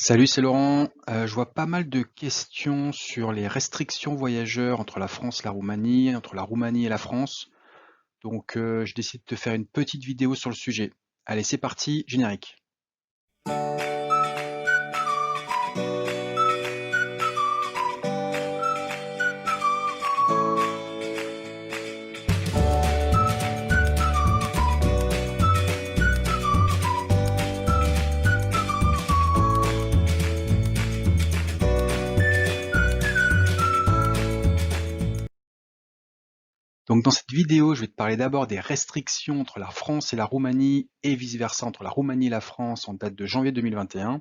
Salut, c'est Laurent. Je vois pas mal de questions sur les restrictions voyageurs entre la France et la Roumanie, entre la Roumanie et la France. Donc, je décide de te faire une petite vidéo sur le sujet. Allez, c'est parti, générique. Donc, dans cette vidéo, je vais te parler d'abord des restrictions entre la France et la Roumanie et vice-versa entre la Roumanie et la France en date de janvier 2021.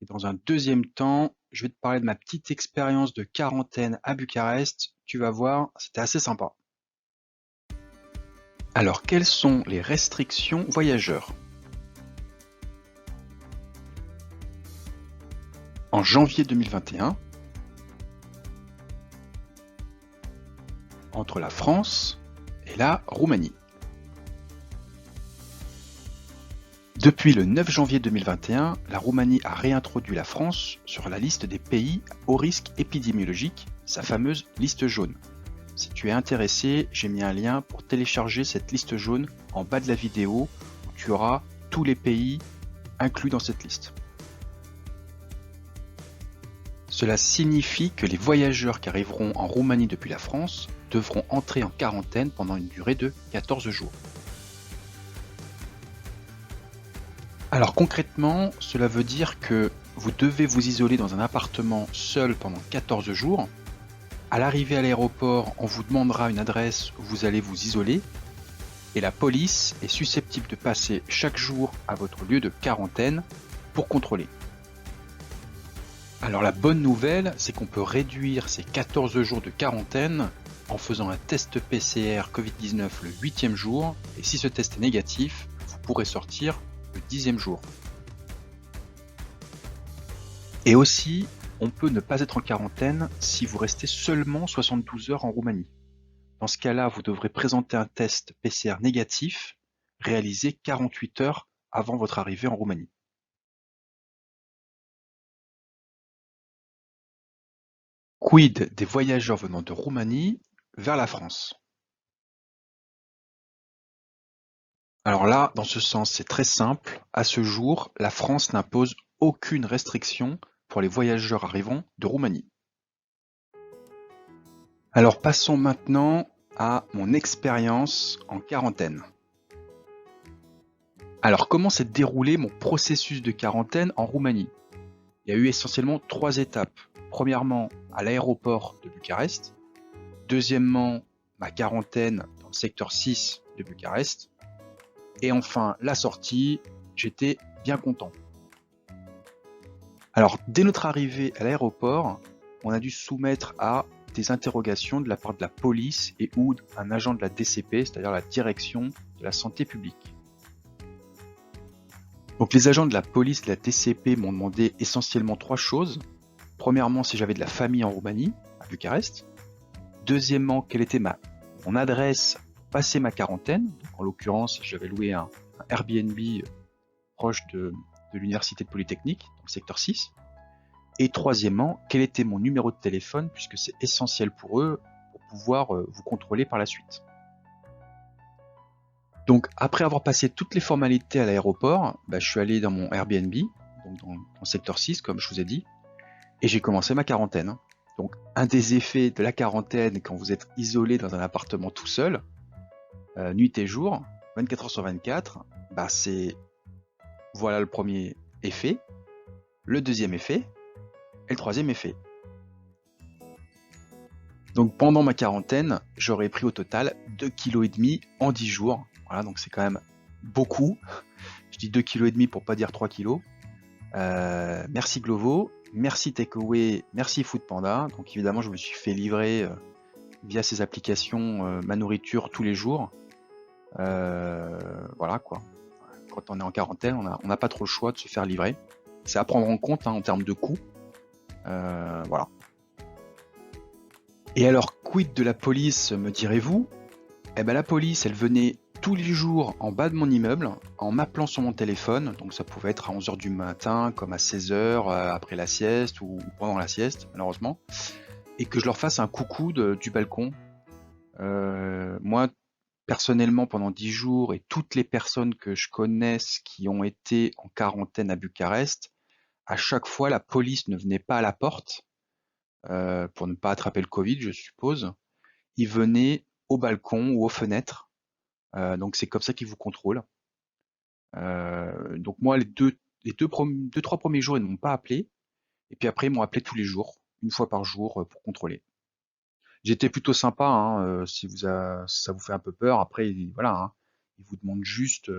Et dans un deuxième temps, je vais te parler de ma petite expérience de quarantaine à Bucarest. Tu vas voir, c'était assez sympa. Alors, quelles sont les restrictions voyageurs? En janvier 2021, entre la France et la Roumanie. Depuis le 9 janvier 2021, la Roumanie a réintroduit la France sur la liste des pays au risque épidémiologique, sa fameuse liste jaune. Si tu es intéressé, j'ai mis un lien pour télécharger cette liste jaune en bas de la vidéo où tu auras tous les pays inclus dans cette liste. Cela signifie que les voyageurs qui arriveront en Roumanie depuis la France devront entrer en quarantaine pendant une durée de 14 jours. Alors concrètement, cela veut dire que vous devez vous isoler dans un appartement seul pendant 14 jours. À l'arrivée à l'aéroport, on vous demandera une adresse où vous allez vous isoler et la police est susceptible de passer chaque jour à votre lieu de quarantaine pour contrôler. Alors la bonne nouvelle, c'est qu'on peut réduire ces 14 jours de quarantaine en faisant un test PCR Covid-19 le 8e jour, et si ce test est négatif, vous pourrez sortir le 10e jour. Et aussi, on peut ne pas être en quarantaine si vous restez seulement 72 heures en Roumanie. Dans ce cas-là, vous devrez présenter un test PCR négatif réalisé 48 heures avant votre arrivée en Roumanie. Quid des voyageurs venant de Roumanie vers la France? Alors là, dans ce sens, c'est très simple. À ce jour, la France n'impose aucune restriction pour les voyageurs arrivant de Roumanie. Alors passons maintenant à mon expérience en quarantaine. Alors comment s'est déroulé mon processus de quarantaine en Roumanie? Il y a eu essentiellement 3 étapes. Premièrement, à l'aéroport de Bucarest. Deuxièmement, ma quarantaine dans le secteur 6 de Bucarest. Et enfin, la sortie, j'étais bien content. Alors, dès notre arrivée à l'aéroport, on a dû soumettre à des interrogations de la part de la police et ou un agent de la DCP, c'est-à-dire la direction de la santé publique. Donc les agents de la police et de la DCP m'ont demandé essentiellement 3 choses. Premièrement, si j'avais de la famille en Roumanie, à Bucarest. Deuxièmement, quelle était mon adresse pour passer ma quarantaine. Donc, en l'occurrence, j'avais loué un Airbnb proche de l'université de Polytechnique, dans le secteur 6. Et troisièmement, quel était mon numéro de téléphone, puisque c'est essentiel pour eux pour pouvoir vous contrôler par la suite. Donc après avoir passé toutes les formalités à l'aéroport, je suis allé dans mon Airbnb, donc dans le secteur 6, comme je vous ai dit, et j'ai commencé ma quarantaine. Donc un des effets de la quarantaine quand vous êtes isolé dans un appartement tout seul, nuit et jour, 24 heures sur 24, c'est voilà le premier effet, le deuxième effet et le troisième effet. Donc pendant ma quarantaine, j'aurais pris au total 2,5 kg en 10 jours. Voilà, donc c'est quand même beaucoup. Je dis 2,5 kg pour pas dire 3 kg. Merci Glovo, merci Takeaway, merci Foodpanda. Donc évidemment, je me suis fait livrer via ces applications ma nourriture tous les jours. Voilà quoi. Quand on est en quarantaine, on n'a pas trop le choix de se faire livrer. C'est à prendre en compte en termes de coûts. Voilà. Et alors, quid de la police, me direz-vous? Eh ben la police, elle venait tous les jours en bas de mon immeuble en m'appelant sur mon téléphone. Donc ça pouvait être à 11 h du matin, comme à 16 h après la sieste ou pendant la sieste, malheureusement. Et que je leur fasse un coucou du balcon. Moi, personnellement, pendant 10 jours, et toutes les personnes que je connaisse qui ont été en quarantaine à Bucarest, à chaque fois, la police ne venait pas à la porte, pour ne pas attraper le Covid, je suppose. Ils venaient au balcon ou aux fenêtres. Donc c'est comme ça qu'ils vous contrôlent. Donc moi, les deux, trois premiers jours, ils ne m'ont pas appelé. Et puis après, ils m'ont appelé tous les jours, une fois par jour, pour contrôler. J'étais plutôt sympa, hein, si ça vous fait un peu peur. Après, voilà, hein, ils vous demandent juste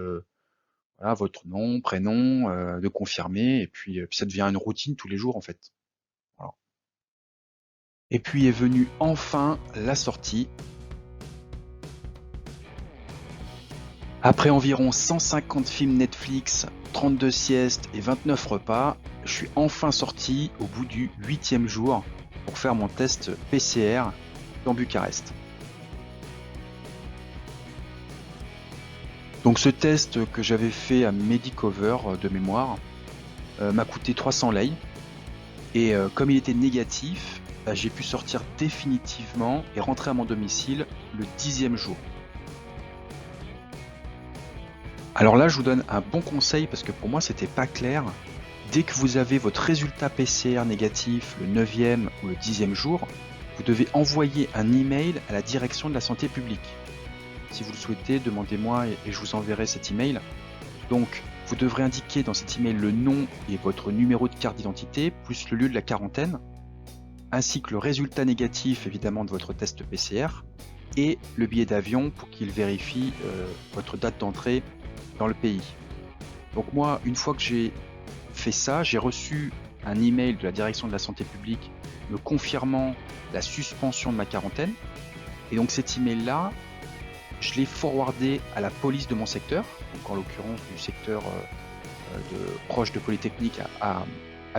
voilà, votre nom, prénom, de confirmer, et puis ça devient une routine tous les jours en fait. Voilà. Et puis est venue enfin la sortie. Après environ 150 films Netflix, 32 siestes et 29 repas, je suis enfin sorti au bout du 8e jour pour faire mon test PCR dans Bucarest. Donc ce test que j'avais fait à Medicover de mémoire m'a coûté 300 lei. Et comme il était négatif, j'ai pu sortir définitivement et rentrer à mon domicile le 10e jour. Alors là, je vous donne un bon conseil parce que pour moi, c'était pas clair. Dès que vous avez votre résultat PCR négatif le 9e ou le 10e jour, vous devez envoyer un email à la direction de la santé publique. Si vous le souhaitez, demandez-moi et je vous enverrai cet email. Donc, vous devrez indiquer dans cet email le nom et votre numéro de carte d'identité, plus le lieu de la quarantaine, ainsi que le résultat négatif évidemment de votre test PCR, et le billet d'avion pour qu'il vérifie votre date d'entrée dans le pays. Donc moi, une fois que j'ai fait ça, j'ai reçu un email de la direction de la santé publique me confirmant la suspension de ma quarantaine. Et donc cet email-là, je l'ai forwardé à la police de mon secteur, donc en l'occurrence du secteur proche de Polytechnique à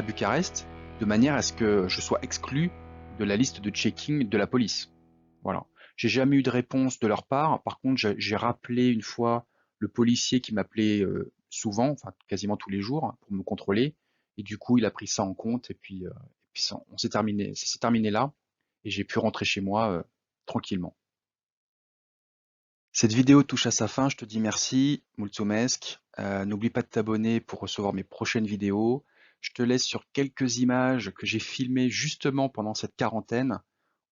Bucarest, de manière à ce que je sois exclu de la liste de checking de la police. Voilà. J'ai jamais eu de réponse de leur part. Par contre, j'ai rappelé une fois le policier qui m'appelait souvent, enfin quasiment tous les jours, pour me contrôler. Et du coup, il a pris ça en compte. Et puis ça s'est terminé là. Et j'ai pu rentrer chez moi tranquillement. Cette vidéo touche à sa fin. Je te dis merci, mulțumesc. N'oublie pas de t'abonner pour recevoir mes prochaines vidéos. Je te laisse sur quelques images que j'ai filmées justement pendant cette quarantaine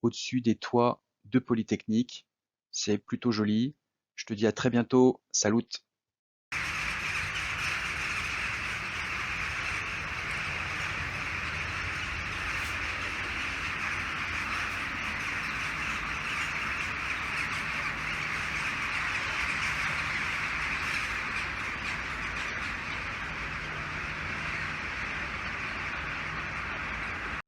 au-dessus des toits de Polytechnique. C'est plutôt joli. Je te dis à très bientôt. Salut!